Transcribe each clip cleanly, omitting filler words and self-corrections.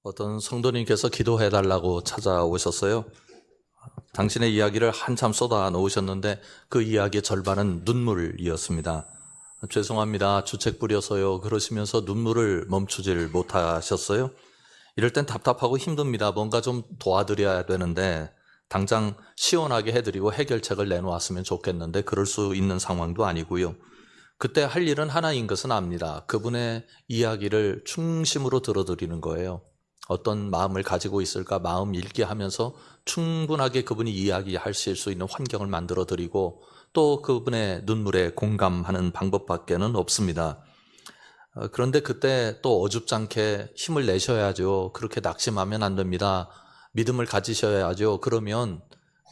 어떤 성도님께서 기도해 달라고 찾아오셨어요. 당신의 이야기를 한참 쏟아 놓으셨는데 그 이야기의 절반은 눈물이었습니다. 죄송합니다. 주책 부려서요. 그러시면서 눈물을 멈추질 못하셨어요. 이럴 땐 답답하고 힘듭니다. 뭔가 좀 도와드려야 되는데 당장 시원하게 해드리고 해결책을 내놓았으면 좋겠는데 그럴 수 있는 상황도 아니고요. 그때 할 일은 하나인 것은 압니다. 그분의 이야기를 충심으로 들어드리는 거예요. 어떤 마음을 가지고 있을까 마음 읽게 하면서 충분하게 그분이 이야기하실 수 있는 환경을 만들어 드리고 또 그분의 눈물에 공감하는 방법밖에는 없습니다. 그런데 그때 또 어줍잖게 힘을 내셔야죠. 그렇게 낙심하면 안 됩니다. 믿음을 가지셔야죠. 그러면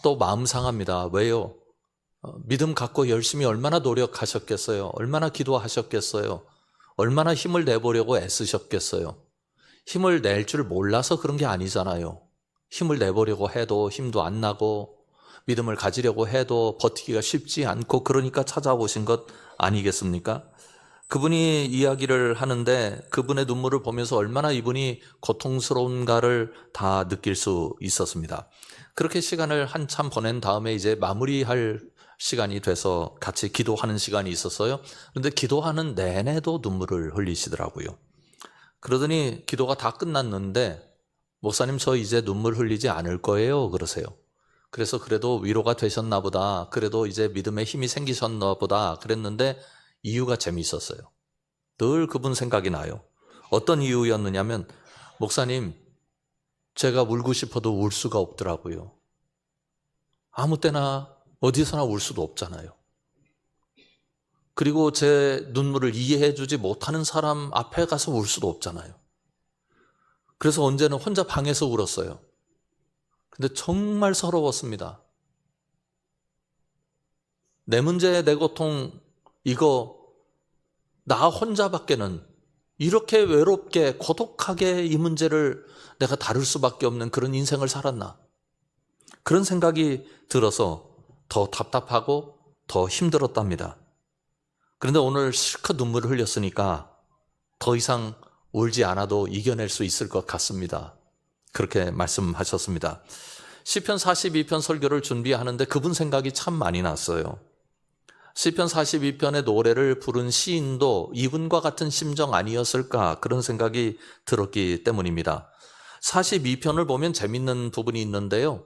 또 마음 상합니다. 왜요? 믿음 갖고 열심히 얼마나 노력하셨겠어요? 얼마나 기도하셨겠어요? 얼마나 힘을 내보려고 애쓰셨겠어요? 힘을 낼 줄 몰라서 그런 게 아니잖아요. 힘을 내보려고 해도 힘도 안 나고 믿음을 가지려고 해도 버티기가 쉽지 않고 그러니까 찾아오신 것 아니겠습니까? 그분이 이야기를 하는데 그분의 눈물을 보면서 얼마나 이분이 고통스러운가를 다 느낄 수 있었습니다. 그렇게 시간을 한참 보낸 다음에 이제 마무리할 시간이 돼서 같이 기도하는 시간이 있었어요. 그런데 기도하는 내내도 눈물을 흘리시더라고요. 그러더니 기도가 다 끝났는데 목사님 저 이제 눈물 흘리지 않을 거예요 그러세요. 그래서 그래도 위로가 되셨나 보다. 그래도 이제 믿음에 힘이 생기셨나 보다 그랬는데 이유가 재미있었어요. 늘 그분 생각이 나요. 어떤 이유였느냐면 목사님 제가 울고 싶어도 울 수가 없더라고요. 아무 때나 어디서나 울 수도 없잖아요. 그리고 제 눈물을 이해해 주지 못하는 사람 앞에 가서 울 수도 없잖아요. 그래서 언제는 혼자 방에서 울었어요. 근데 정말 서러웠습니다. 내 문제, 내 고통, 이거 나 혼자밖에는 이렇게 외롭게 고독하게 이 문제를 내가 다룰 수밖에 없는 그런 인생을 살았나. 그런 생각이 들어서 더 답답하고 더 힘들었답니다. 그런데 오늘 실컷 눈물을 흘렸으니까 더 이상 울지 않아도 이겨낼 수 있을 것 같습니다. 그렇게 말씀하셨습니다. 시편 42편 설교를 준비하는데 그분 생각이 참 많이 났어요. 시편 42편의 노래를 부른 시인도 이분과 같은 심정 아니었을까 그런 생각이 들었기 때문입니다. 42편을 보면 재밌는 부분이 있는데요.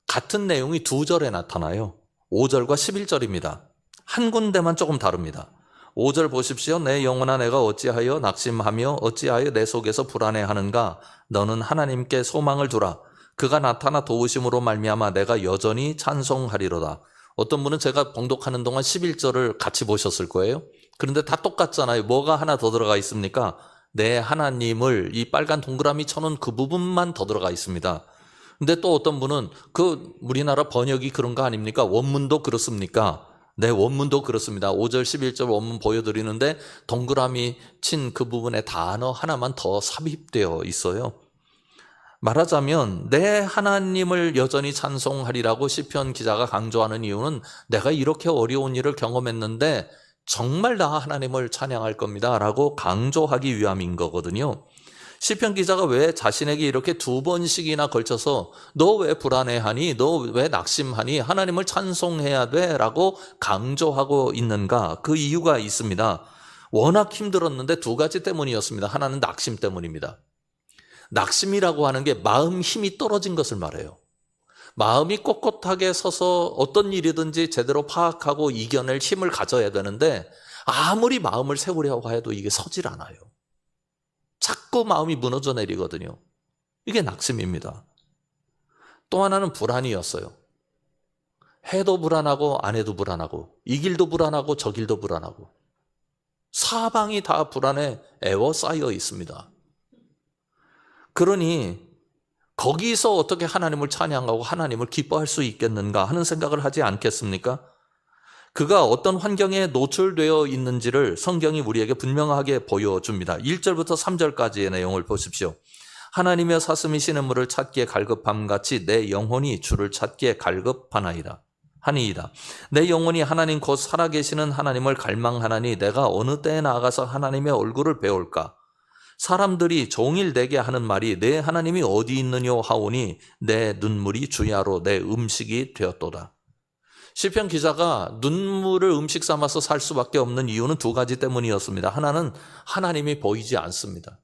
같은 내용이 두 절에 나타나요. 5절과 11절입니다. 한 군데만 조금 다릅니다. 5절 보십시오. 내 영혼아 내가 어찌하여 낙심하며 어찌하여 내 속에서 불안해하는가. 너는 하나님께 소망을 두라. 그가 나타나 도우심으로 말미암아 내가 여전히 찬송하리로다. 어떤 분은 제가 봉독하는 동안 11절을 같이 보셨을 거예요. 그런데 다 똑같잖아요. 뭐가 하나 더 들어가 있습니까? 내 하나님을 이 빨간 동그라미 쳐놓은 그 부분만 더 들어가 있습니다. 근데 또 어떤 분은 그 우리나라 번역이 그런 거 아닙니까? 원문도 그렇습니까? 네, 원문도 그렇습니다. 5절 11절 원문 보여드리는데 동그라미 친 그 부분에 단어 하나만 더 삽입되어 있어요. 말하자면 내 하나님을 여전히 찬송하리라고 시편 기자가 강조하는 이유는 내가 이렇게 어려운 일을 경험했는데 정말 나 하나님을 찬양할 겁니다 라고 강조하기 위함인 거거든요. 시편 기자가 왜 자신에게 이렇게 두 번씩이나 걸쳐서 너 왜 불안해하니? 너 왜 낙심하니? 하나님을 찬송해야 돼 라고 강조하고 있는가? 그 이유가 있습니다. 워낙 힘들었는데 두 가지 때문이었습니다. 하나는 낙심 때문입니다. 낙심이라고 하는 게 마음 힘이 떨어진 것을 말해요. 마음이 꼿꼿하게 서서 어떤 일이든지 제대로 파악하고 이겨낼 힘을 가져야 되는데 아무리 마음을 세우려고 해도 이게 서질 않아요. 자꾸 마음이 무너져 내리거든요. 이게 낙심입니다. 또 하나는 불안이었어요. 해도 불안하고 안 해도 불안하고 이 길도 불안하고 저 길도 불안하고 사방이 다 불안에 에워싸여 있습니다. 그러니 거기서 어떻게 하나님을 찬양하고 하나님을 기뻐할 수 있겠는가 하는 생각을 하지 않겠습니까? 그가 어떤 환경에 노출되어 있는지를 성경이 우리에게 분명하게 보여줍니다. 1절부터 3절까지의 내용을 보십시오. 하나님의 사슴이 시냇물을 찾기에 갈급함같이 내 영혼이 주를 찾기에 갈급하나이다. 내 영혼이 하나님 곧 살아계시는 하나님을 갈망하나니 내가 어느 때에 나아가서 하나님의 얼굴을 배울까? 사람들이 종일 내게 하는 말이 내 하나님이 어디 있느뇨 하오니 내 눈물이 주야로 내 음식이 되었도다. 시편 기자가 눈물을 음식 삼아서 살 수밖에 없는 이유는 두 가지 때문이었습니다. 하나는 하나님이 보이지 않습니다.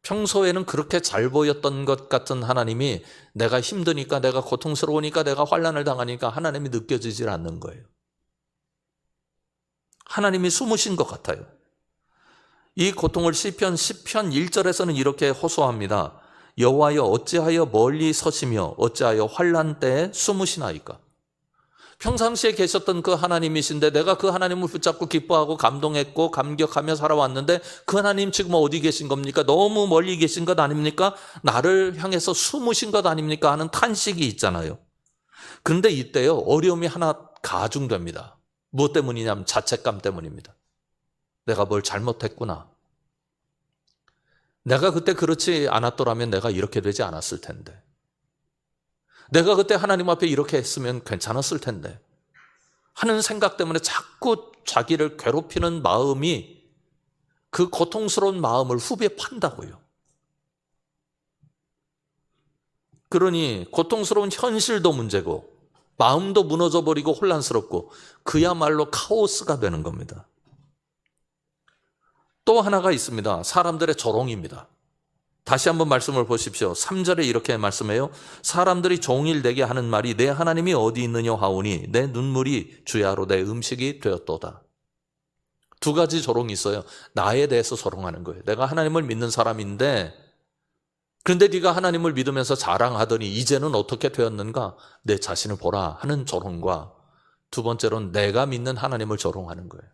평소에는 그렇게 잘 보였던 것 같은 하나님이 내가 힘드니까, 내가 고통스러우니까, 내가 환난을 당하니까 하나님이 느껴지질 않는 거예요. 하나님이 숨으신 것 같아요. 이 고통을 시편 10편 1절에서는 이렇게 호소합니다. 여호와여 어찌하여 멀리 서시며 어찌하여 환난 때에 숨으시나이까. 평상시에 계셨던 그 하나님이신데 내가 그 하나님을 붙잡고 기뻐하고 감동했고 감격하며 살아왔는데 그 하나님 지금 어디 계신 겁니까? 너무 멀리 계신 것 아닙니까? 나를 향해서 숨으신 것 아닙니까? 하는 탄식이 있잖아요. 그런데 이때요, 어려움이 하나 가중됩니다. 무엇 때문이냐면 자책감 때문입니다. 내가 뭘 잘못했구나. 내가 그때 그렇지 않았더라면 내가 이렇게 되지 않았을 텐데. 내가 그때 하나님 앞에 이렇게 했으면 괜찮았을 텐데 하는 생각 때문에 자꾸 자기를 괴롭히는 마음이 그 고통스러운 마음을 후벼 판다고요. 그러니 고통스러운 현실도 문제고 마음도 무너져버리고 혼란스럽고 그야말로 카오스가 되는 겁니다. 또 하나가 있습니다. 사람들의 조롱입니다. 다시 한번 말씀을 보십시오. 3절에 이렇게 말씀해요. 사람들이 종일 내게 하는 말이 내 하나님이 어디 있느냐 하오니 내 눈물이 주야로 내 음식이 되었도다. 두 가지 조롱이 있어요. 나에 대해서 조롱하는 거예요. 내가 하나님을 믿는 사람인데 그런데 네가 하나님을 믿으면서 자랑하더니 이제는 어떻게 되었는가? 내 자신을 보라 하는 조롱과 두 번째로는 내가 믿는 하나님을 조롱하는 거예요.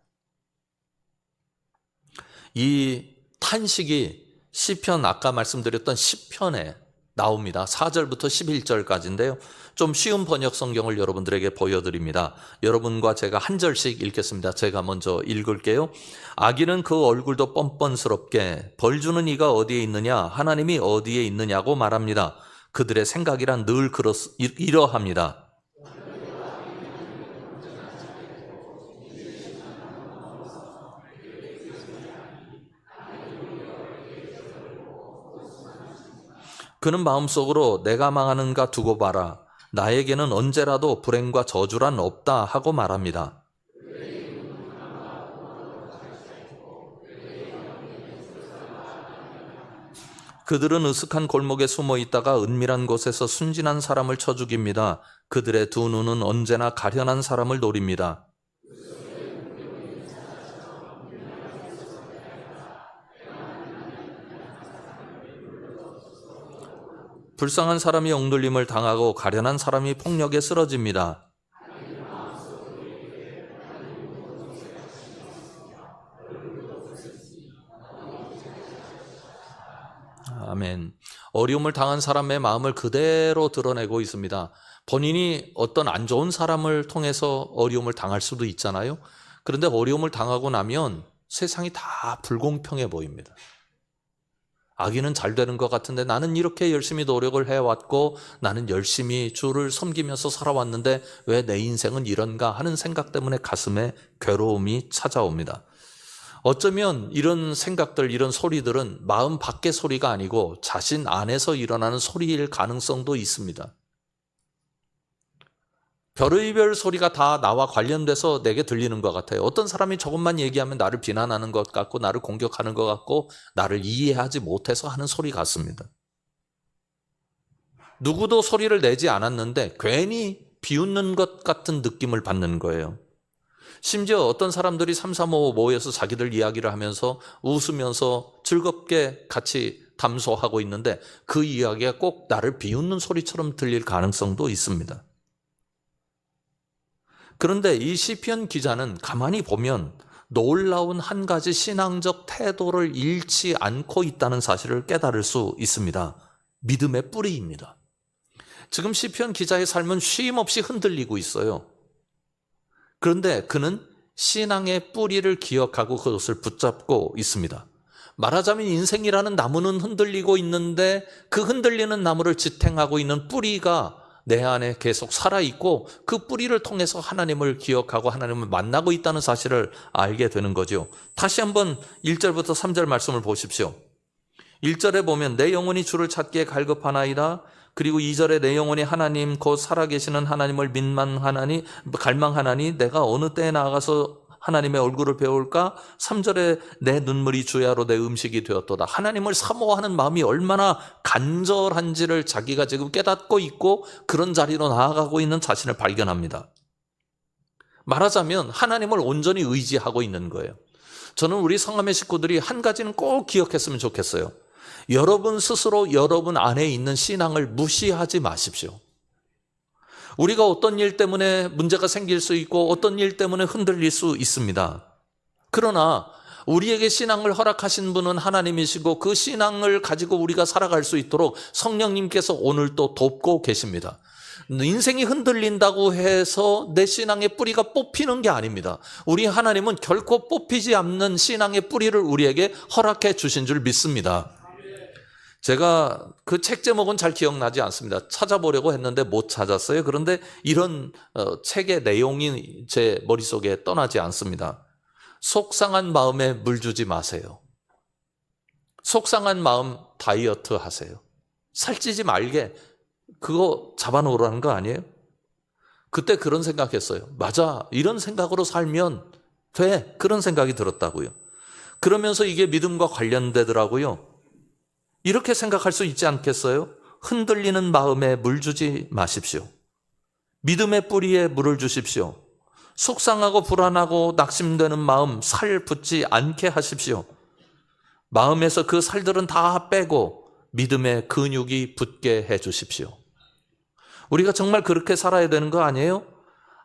이 탄식이 시편 아까 말씀드렸던 10편에 나옵니다. 4절부터 11절까지인데요. 좀 쉬운 번역 성경을 여러분들에게 보여드립니다. 여러분과 제가 한 절씩 읽겠습니다. 제가 먼저 읽을게요. 악인은 그 얼굴도 뻔뻔스럽게 벌 주는 이가 어디에 있느냐 하나님이 어디에 있느냐고 말합니다. 그들의 생각이란 늘 이러합니다. 그는 마음속으로 내가 망하는가 두고 봐라. 나에게는 언제라도 불행과 저주란 없다 하고 말합니다. 그들은 으슥한 골목에 숨어 있다가 은밀한 곳에서 순진한 사람을 쳐 죽입니다. 그들의 두 눈은 언제나 가련한 사람을 노립니다. 불쌍한 사람이 억눌림을 당하고 가련한 사람이 폭력에 쓰러집니다. 아멘. 어려움을 당한 사람의 마음을 그대로 드러내고 있습니다. 본인이 어떤 안 좋은 사람을 통해서 어려움을 당할 수도 있잖아요. 그런데 어려움을 당하고 나면 세상이 다 불공평해 보입니다. 악인은 잘 되는 것 같은데 나는 이렇게 열심히 노력을 해왔고 나는 열심히 주를 섬기면서 살아왔는데 왜 내 인생은 이런가 하는 생각 때문에 가슴에 괴로움이 찾아옵니다. 어쩌면 이런 생각들, 이런 소리들은 마음 밖의 소리가 아니고 자신 안에서 일어나는 소리일 가능성도 있습니다. 별의별 소리가 다 나와 관련돼서 내게 들리는 것 같아요. 어떤 사람이 조금만 얘기하면 나를 비난하는 것 같고 나를 공격하는 것 같고 나를 이해하지 못해서 하는 소리 같습니다. 누구도 소리를 내지 않았는데 괜히 비웃는 것 같은 느낌을 받는 거예요. 심지어 어떤 사람들이 3, 4, 5 모여서 자기들 이야기를 하면서 웃으면서 즐겁게 같이 담소하고 있는데 그 이야기가 꼭 나를 비웃는 소리처럼 들릴 가능성도 있습니다. 그런데 이 시편 기자는 가만히 보면 놀라운 한 가지 신앙적 태도를 잃지 않고 있다는 사실을 깨달을 수 있습니다. 믿음의 뿌리입니다. 지금 시편 기자의 삶은 쉼 없이 흔들리고 있어요. 그런데 그는 신앙의 뿌리를 기억하고 그것을 붙잡고 있습니다. 말하자면 인생이라는 나무는 흔들리고 있는데 그 흔들리는 나무를 지탱하고 있는 뿌리가 내 안에 계속 살아있고 그 뿌리를 통해서 하나님을 기억하고 하나님을 만나고 있다는 사실을 알게 되는 거죠. 다시 한번 1절부터 3절 말씀을 보십시오. 1절에 보면 내 영혼이 주를 찾기에 갈급하나이다. 그리고 2절에 내 영혼이 하나님 곧 살아계시는 하나님을 갈망하나니 내가 어느 때에 나아가서 하나님의 얼굴을 배울까? 3절에 내 눈물이 주야로 내 음식이 되었도다. 하나님을 사모하는 마음이 얼마나 간절한지를 자기가 지금 깨닫고 있고 그런 자리로 나아가고 있는 자신을 발견합니다. 말하자면 하나님을 온전히 의지하고 있는 거예요. 저는 우리 성함의 식구들이 한 가지는 꼭 기억했으면 좋겠어요. 여러분 스스로 여러분 안에 있는 신앙을 무시하지 마십시오. 우리가 어떤 일 때문에 문제가 생길 수 있고 어떤 일 때문에 흔들릴 수 있습니다. 그러나 우리에게 신앙을 허락하신 분은 하나님이시고 그 신앙을 가지고 우리가 살아갈 수 있도록 성령님께서 오늘 또 돕고 계십니다. 인생이 흔들린다고 해서 내 신앙의 뿌리가 뽑히는 게 아닙니다. 우리 하나님은 결코 뽑히지 않는 신앙의 뿌리를 우리에게 허락해 주신 줄 믿습니다. 제가 그 책 제목은 잘 기억나지 않습니다. 찾아보려고 했는데 못 찾았어요. 그런데 이런 책의 내용이 제 머릿속에 떠나지 않습니다. 속상한 마음에 물 주지 마세요. 속상한 마음 다이어트 하세요. 살찌지 말게 그거 잡아놓으라는 거 아니에요? 그때 그런 생각했어요. 맞아, 이런 생각으로 살면 돼. 그런 생각이 들었다고요. 그러면서 이게 믿음과 관련되더라고요. 이렇게 생각할 수 있지 않겠어요? 흔들리는 마음에 물 주지 마십시오. 믿음의 뿌리에 물을 주십시오. 속상하고 불안하고 낙심되는 마음 살 붙지 않게 하십시오. 마음에서 그 살들은 다 빼고 믿음의 근육이 붙게 해 주십시오. 우리가 정말 그렇게 살아야 되는 거 아니에요?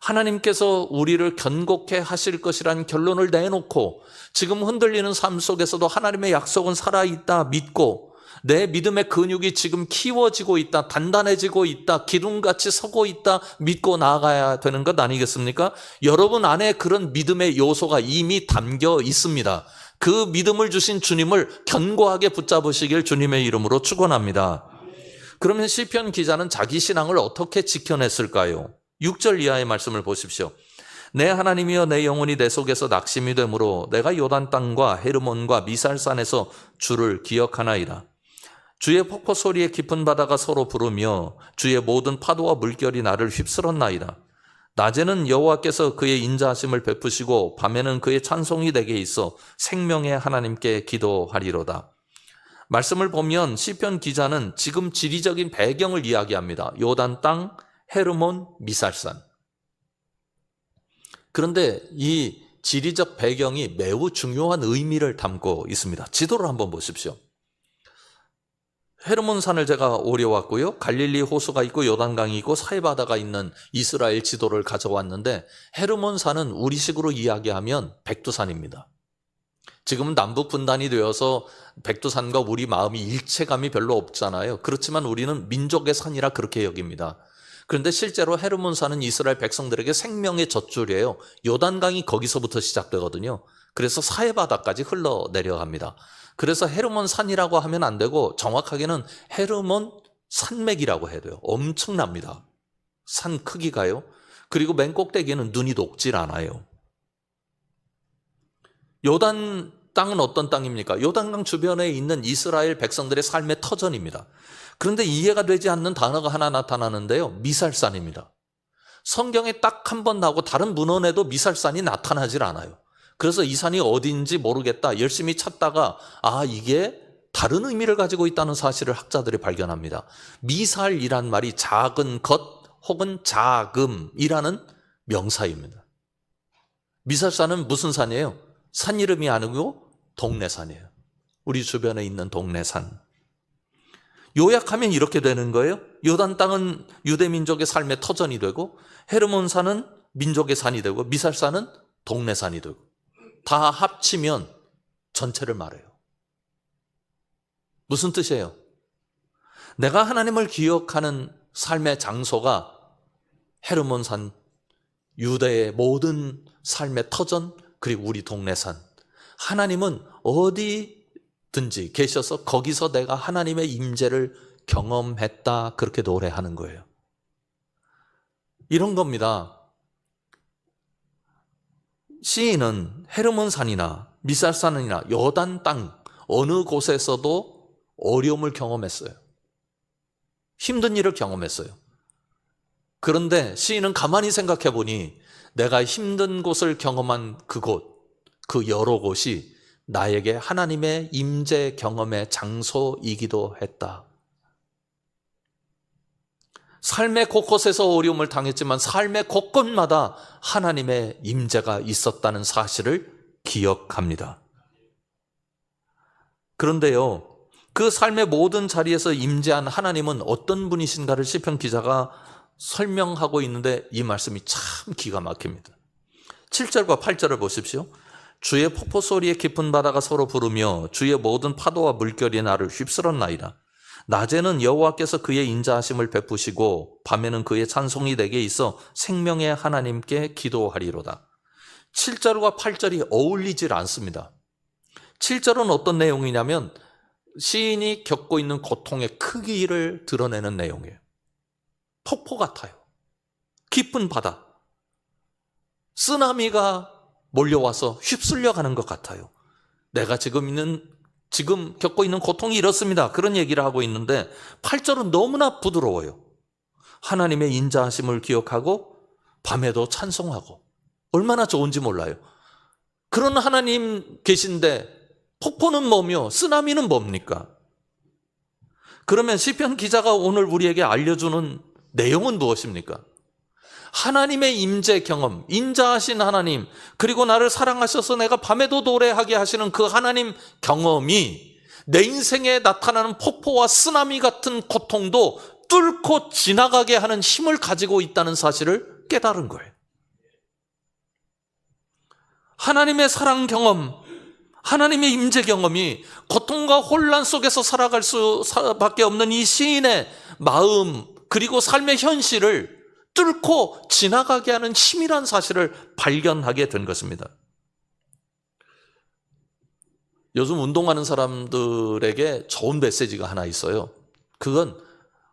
하나님께서 우리를 견고케 하실 것이라는 결론을 내놓고 지금 흔들리는 삶 속에서도 하나님의 약속은 살아있다 믿고 내 믿음의 근육이 지금 키워지고 있다, 단단해지고 있다, 기둥같이 서고 있다 믿고 나아가야 되는 것 아니겠습니까? 여러분 안에 그런 믿음의 요소가 이미 담겨 있습니다. 그 믿음을 주신 주님을 견고하게 붙잡으시길 주님의 이름으로 축원합니다. 그러면 시편 기자는 자기 신앙을 어떻게 지켜냈을까요? 6절 이하의 말씀을 보십시오. 내 하나님이여 내 영혼이 내 속에서 낙심이 되므로 내가 요단 땅과 헤르몬과 미살산에서 주를 기억하나이다. 주의 폭포 소리에 깊은 바다가 서로 부르며 주의 모든 파도와 물결이 나를 휩쓸었나이다. 낮에는 여호와께서 그의 인자하심을 베푸시고 밤에는 그의 찬송이 내게 있어 생명의 하나님께 기도하리로다. 말씀을 보면 시편 기자는 지금 지리적인 배경을 이야기합니다. 요단 땅, 헤르몬, 미살산. 그런데 이 지리적 배경이 매우 중요한 의미를 담고 있습니다. 지도를 한번 보십시오. 헤르몬산을 제가 오려왔고요. 갈릴리 호수가 있고 요단강이 있고 사해바다가 있는 이스라엘 지도를 가져왔는데 헤르몬산은 우리식으로 이야기하면 백두산입니다. 지금은 남북 분단이 되어서 백두산과 우리 마음이 일체감이 별로 없잖아요. 그렇지만 우리는 민족의 산이라 그렇게 여깁니다. 그런데 실제로 헤르몬산은 이스라엘 백성들에게 생명의 젖줄이에요. 요단강이 거기서부터 시작되거든요. 그래서 사해바다까지 흘러내려갑니다. 그래서 헤르몬 산이라고 하면 안 되고 정확하게는 헤르몬 산맥이라고 해야 돼요. 엄청납니다. 산 크기가요. 그리고 맨 꼭대기에는 눈이 녹질 않아요. 요단 땅은 어떤 땅입니까? 요단강 주변에 있는 이스라엘 백성들의 삶의 터전입니다. 그런데 이해가 되지 않는 단어가 하나 나타나는데요. 미살산입니다. 성경에 딱 한 번 나오고 다른 문헌에도 미살산이 나타나질 않아요. 그래서 이 산이 어딘지 모르겠다 열심히 찾다가 이게 다른 의미를 가지고 있다는 사실을 학자들이 발견합니다. 미살이란 말이 작은 것 혹은 자금이라는 명사입니다. 미살산은 무슨 산이에요? 산 이름이 아니고 동네 산이에요. 우리 주변에 있는 동네 산. 요약하면 이렇게 되는 거예요. 요단 땅은 유대민족의 삶의 터전이 되고 헤르몬산은 민족의 산이 되고 미살산은 동네 산이 되고 다 합치면 전체를 말해요. 무슨 뜻이에요? 내가 하나님을 기억하는 삶의 장소가 헤르몬산, 유대의 모든 삶의 터전, 그리고 우리 동네 산. 하나님은 어디든지 계셔서 거기서 내가 하나님의 임재를 경험했다 그렇게 노래하는 거예요. 이런 겁니다. 시인은 헤르몬 산이나 미살산이나 여단 땅 어느 곳에서도 어려움을 경험했어요. 힘든 일을 경험했어요. 그런데 시인은 가만히 생각해 보니 내가 힘든 곳을 경험한 그곳, 그 여러 곳이 나에게 하나님의 임재 경험의 장소이기도 했다. 삶의 곳곳에서 어려움을 당했지만 삶의 곳곳마다 하나님의 임재가 있었다는 사실을 기억합니다. 그런데요, 그 삶의 모든 자리에서 임재한 하나님은 어떤 분이신가를 시편 기자가 설명하고 있는데 이 말씀이 참 기가 막힙니다. 7절과 8절을 보십시오. 주의 폭포 소리에 깊은 바다가 서로 부르며 주의 모든 파도와 물결이 나를 휩쓸었나이다. 낮에는 여호와께서 그의 인자하심을 베푸시고 밤에는 그의 찬송이 내게 있어 생명의 하나님께 기도하리로다. 7절과 8절이 어울리질 않습니다. 7절은 어떤 내용이냐면 시인이 겪고 있는 고통의 크기를 드러내는 내용이에요. 폭포 같아요. 깊은 바다. 쓰나미가 몰려와서 휩쓸려 가는 것 같아요. 내가 지금 겪고 있는 고통이 이렇습니다. 그런 얘기를 하고 있는데 8절은 너무나 부드러워요. 하나님의 인자하심을 기억하고 밤에도 찬송하고 얼마나 좋은지 몰라요. 그런 하나님 계신데 폭포는 뭐며 쓰나미는 뭡니까? 그러면 시편 기자가 오늘 우리에게 알려주는 내용은 무엇입니까? 하나님의 임재 경험, 인자하신 하나님, 그리고 나를 사랑하셔서 내가 밤에도 노래하게 하시는 그 하나님 경험이 내 인생에 나타나는 폭포와 쓰나미 같은 고통도 뚫고 지나가게 하는 힘을 가지고 있다는 사실을 깨달은 거예요. 하나님의 사랑 경험, 하나님의 임재 경험이 고통과 혼란 속에서 살아갈 수밖에 없는 이 시인의 마음, 그리고 삶의 현실을 뚫고 지나가게 하는 힘이란 사실을 발견하게 된 것입니다. 요즘 운동하는 사람들에게 좋은 메시지가 하나 있어요. 그건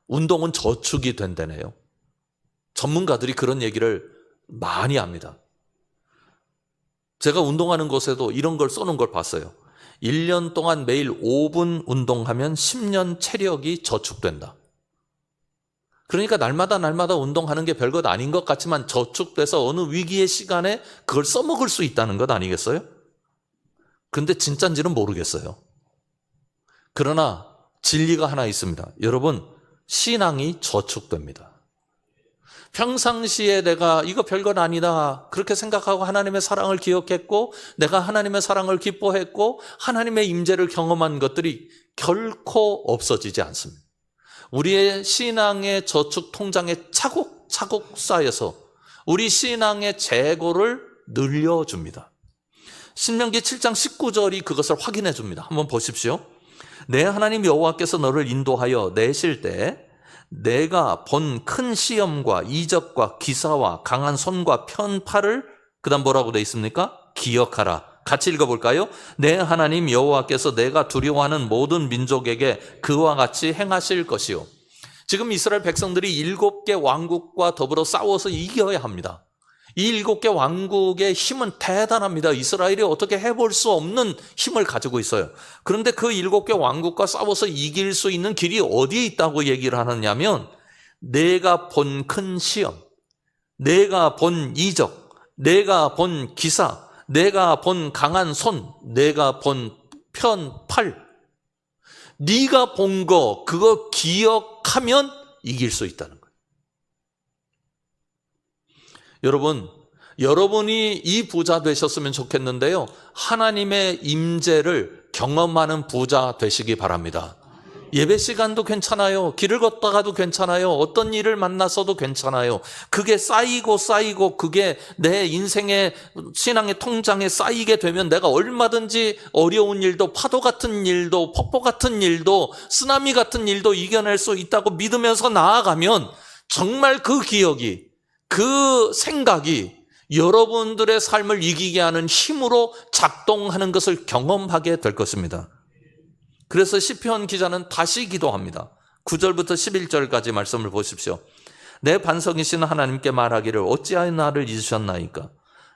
운동은 저축이 된다네요. 전문가들이 그런 얘기를 많이 합니다. 제가 운동하는 곳에도 이런 걸 써놓은 걸 봤어요. 1년 동안 매일 5분 운동하면 10년 체력이 저축된다. 그러니까 날마다 운동하는 게 별것 아닌 것 같지만 저축돼서 어느 위기의 시간에 그걸 써먹을 수 있다는 것 아니겠어요? 근데 진짜인지는 모르겠어요. 그러나 진리가 하나 있습니다. 여러분, 신앙이 저축됩니다. 평상시에 내가 이거 별것 아니다 그렇게 생각하고 하나님의 사랑을 기억했고 내가 하나님의 사랑을 기뻐했고 하나님의 임재를 경험한 것들이 결코 없어지지 않습니다. 우리의 신앙의 저축 통장에 차곡차곡 쌓여서 우리 신앙의 재고를 늘려줍니다. 신명기 7장 19절이 그것을 확인해 줍니다. 한번 보십시오. 내 하나님 여호와께서 너를 인도하여 내실 때 내가 본 큰 시험과 이적과 기사와 강한 손과 편 팔을 그 다음 뭐라고 돼 있습니까? 기억하라. 같이 읽어볼까요? 내 하나님 여호와께서 내가 두려워하는 모든 민족에게 그와 같이 행하실 것이요. 지금 이스라엘 백성들이 7개 왕국과 더불어 싸워서 이겨야 합니다. 이 7개 왕국의 힘은 대단합니다. 이스라엘이 어떻게 해볼 수 없는 힘을 가지고 있어요. 그런데 그 7개 왕국과 싸워서 이길 수 있는 길이 어디에 있다고 얘기를 하느냐면 내가 본 큰 시험, 내가 본 이적, 내가 본 기사, 내가 본 강한 손, 내가 본 편, 팔. 네가 본 거 그거 기억하면 이길 수 있다는 거예요. 여러분이 이 부자 되셨으면 좋겠는데요. 하나님의 임재를 경험하는 부자 되시기 바랍니다. 예배 시간도 괜찮아요. 길을 걷다가도 괜찮아요. 어떤 일을 만나서도 괜찮아요. 그게 쌓이고 그게 내 인생의 신앙의 통장에 쌓이게 되면 내가 얼마든지 어려운 일도 파도 같은 일도 폭포 같은 일도 쓰나미 같은 일도 이겨낼 수 있다고 믿으면서 나아가면 정말 그 기억이 그 생각이 여러분들의 삶을 이기게 하는 힘으로 작동하는 것을 경험하게 될 것입니다. 그래서 시편 기자는 다시 기도합니다. 9절부터 11절까지 말씀을 보십시오. 내 반석이신 하나님께 말하기를 어찌하여 나를 잊으셨나이까?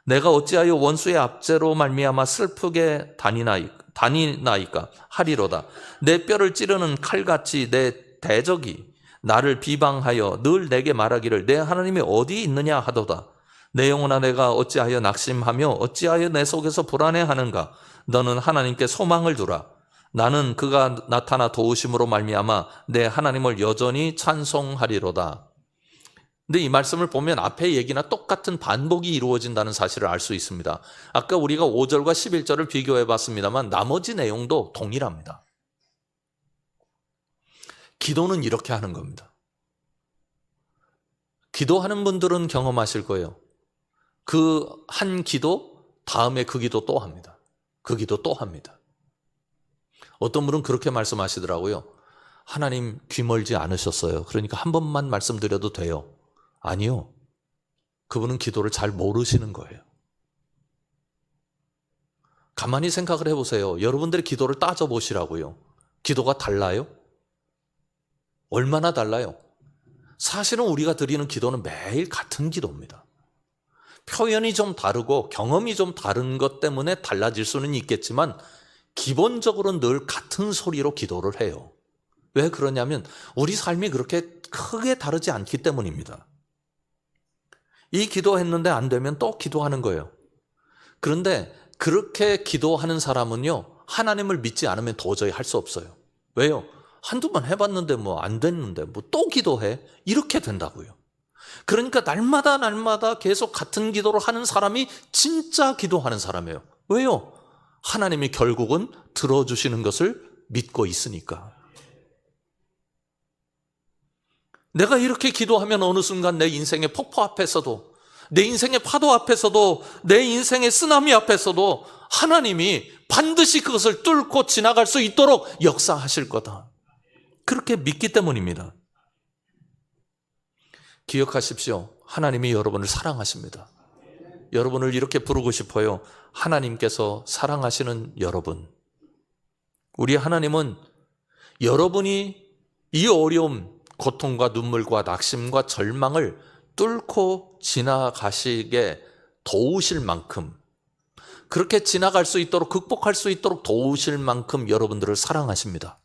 내가 어찌하여 원수의 압제로 말미암아 슬프게 다니나이까 하리로다. 내 뼈를 찌르는 칼같이 내 대적이 나를 비방하여 늘 내게 말하기를 내 하나님이 어디 있느냐 하도다. 내 영혼아, 내가 어찌하여 낙심하며 어찌하여 내 속에서 불안해하는가? 너는 하나님께 소망을 두라. 나는 그가 나타나 도우심으로 말미암아 내 하나님을 여전히 찬송하리로다. 근데 이 말씀을 보면 앞에 얘기나 똑같은 반복이 이루어진다는 사실을 알 수 있습니다. 아까 우리가 5절과 11절을 비교해 봤습니다만 나머지 내용도 동일합니다. 기도는 이렇게 하는 겁니다. 기도하는 분들은 경험하실 거예요. 그 한 기도 다음에 그 기도 또 합니다. 그 기도 또 합니다. 어떤 분은 그렇게 말씀하시더라고요. 하나님 귀멀지 않으셨어요. 그러니까 한 번만 말씀드려도 돼요. 아니요. 그분은 기도를 잘 모르시는 거예요. 가만히 생각을 해보세요. 여러분들의 기도를 따져보시라고요. 기도가 달라요? 얼마나 달라요? 사실은 우리가 드리는 기도는 매일 같은 기도입니다. 표현이 좀 다르고 경험이 좀 다른 것 때문에 달라질 수는 있겠지만 기본적으로 늘 같은 소리로 기도를 해요. 왜 그러냐면 우리 삶이 그렇게 크게 다르지 않기 때문입니다. 이 기도했는데 안 되면 또 기도하는 거예요. 그런데 그렇게 기도하는 사람은요, 하나님을 믿지 않으면 도저히 할 수 없어요. 왜요? 한두 번 해봤는데 뭐 안 됐는데 뭐 또 기도해? 이렇게 된다고요. 그러니까 날마다 계속 같은 기도를 하는 사람이 진짜 기도하는 사람이에요. 왜요? 하나님이 결국은 들어주시는 것을 믿고 있으니까. 내가 이렇게 기도하면 어느 순간 내 인생의 폭포 앞에서도, 내 인생의 파도 앞에서도, 내 인생의 쓰나미 앞에서도 하나님이 반드시 그것을 뚫고 지나갈 수 있도록 역사하실 거다. 그렇게 믿기 때문입니다. 기억하십시오. 하나님이 여러분을 사랑하십니다. 여러분을 이렇게 부르고 싶어요. 하나님께서 사랑하시는 여러분. 우리 하나님은 여러분이 이 어려움, 고통과 눈물과 낙심과 절망을 뚫고 지나가시게 도우실 만큼, 그렇게 지나갈 수 있도록, 극복할 수 있도록 도우실 만큼 여러분들을 사랑하십니다.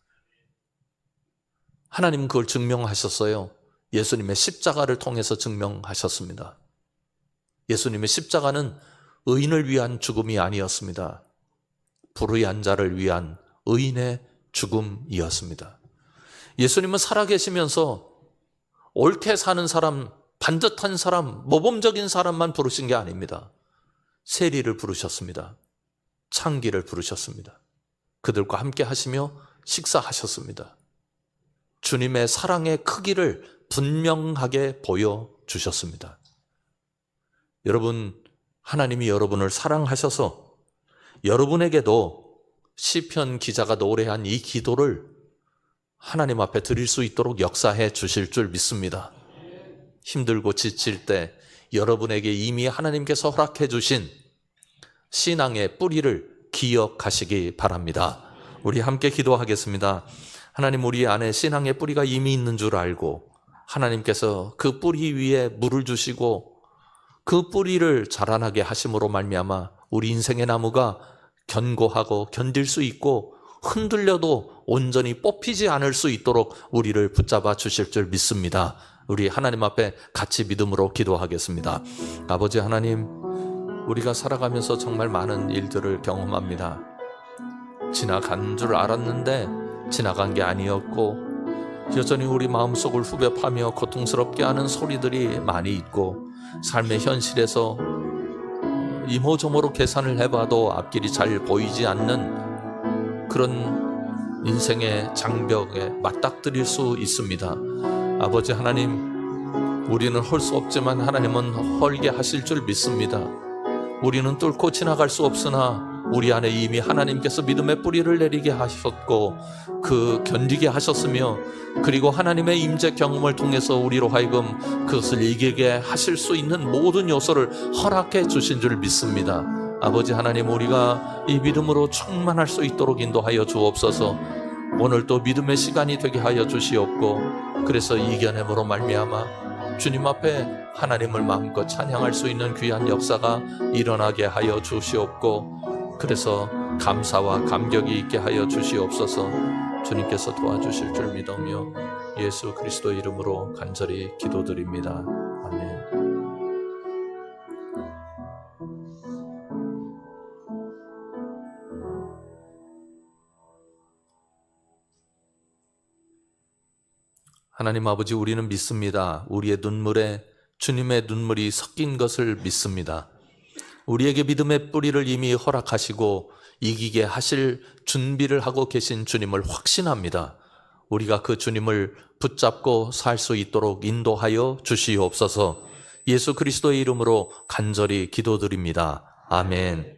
하나님은 그걸 증명하셨어요. 예수님의 십자가를 통해서 증명하셨습니다. 예수님의 십자가는 의인을 위한 죽음이 아니었습니다. 불의한 자를 위한 의인의 죽음이었습니다. 예수님은 살아계시면서 옳게 사는 사람, 반듯한 사람, 모범적인 사람만 부르신 게 아닙니다. 세리를 부르셨습니다. 창기를 부르셨습니다. 그들과 함께 하시며 식사하셨습니다. 주님의 사랑의 크기를 분명하게 보여주셨습니다. 여러분, 하나님이 여러분을 사랑하셔서 여러분에게도 시편 기자가 노래한 이 기도를 하나님 앞에 드릴 수 있도록 역사해 주실 줄 믿습니다. 힘들고 지칠 때 여러분에게 이미 하나님께서 허락해 주신 신앙의 뿌리를 기억하시기 바랍니다. 우리 함께 기도하겠습니다. 하나님, 우리 안에 신앙의 뿌리가 이미 있는 줄 알고 하나님께서 그 뿌리 위에 물을 주시고 그 뿌리를 자라나게 하심으로 말미암아 우리 인생의 나무가 견고하고 견딜 수 있고 흔들려도 온전히 뽑히지 않을 수 있도록 우리를 붙잡아 주실 줄 믿습니다. 우리 하나님 앞에 같이 믿음으로 기도하겠습니다. 아버지 하나님, 우리가 살아가면서 정말 많은 일들을 경험합니다. 지나간 줄 알았는데 지나간 게 아니었고 여전히 우리 마음속을 후벼파며 고통스럽게 하는 소리들이 많이 있고 삶의 현실에서 이모저모로 계산을 해봐도 앞길이 잘 보이지 않는 그런 인생의 장벽에 맞닥뜨릴 수 있습니다. 아버지 하나님, 우리는 할 수 없지만 하나님은 헐게 하실 줄 믿습니다. 우리는 뚫고 지나갈 수 없으나 우리 안에 이미 하나님께서 믿음의 뿌리를 내리게 하셨고 그 견디게 하셨으며 그리고 하나님의 임재 경험을 통해서 우리로 하여금 그것을 이기게 하실 수 있는 모든 요소를 허락해 주신 줄 믿습니다. 아버지 하나님, 우리가 이 믿음으로 충만할 수 있도록 인도하여 주옵소서. 오늘 또 믿음의 시간이 되게 하여 주시옵고 그래서 이겨냄으로 말미암아 주님 앞에 하나님을 마음껏 찬양할 수 있는 귀한 역사가 일어나게 하여 주시옵고, 그래서 감사와 감격이 있게 하여 주시옵소서. 주님께서 도와주실 줄 믿으며 예수 그리스도 이름으로 간절히 기도드립니다. 아멘. 하나님 아버지, 우리는 믿습니다. 우리의 눈물에 주님의 눈물이 섞인 것을 믿습니다. 우리에게 믿음의 뿌리를 이미 허락하시고 이기게 하실 준비를 하고 계신 주님을 확신합니다. 우리가 그 주님을 붙잡고 살 수 있도록 인도하여 주시옵소서. 예수 그리스도의 이름으로 간절히 기도드립니다. 아멘.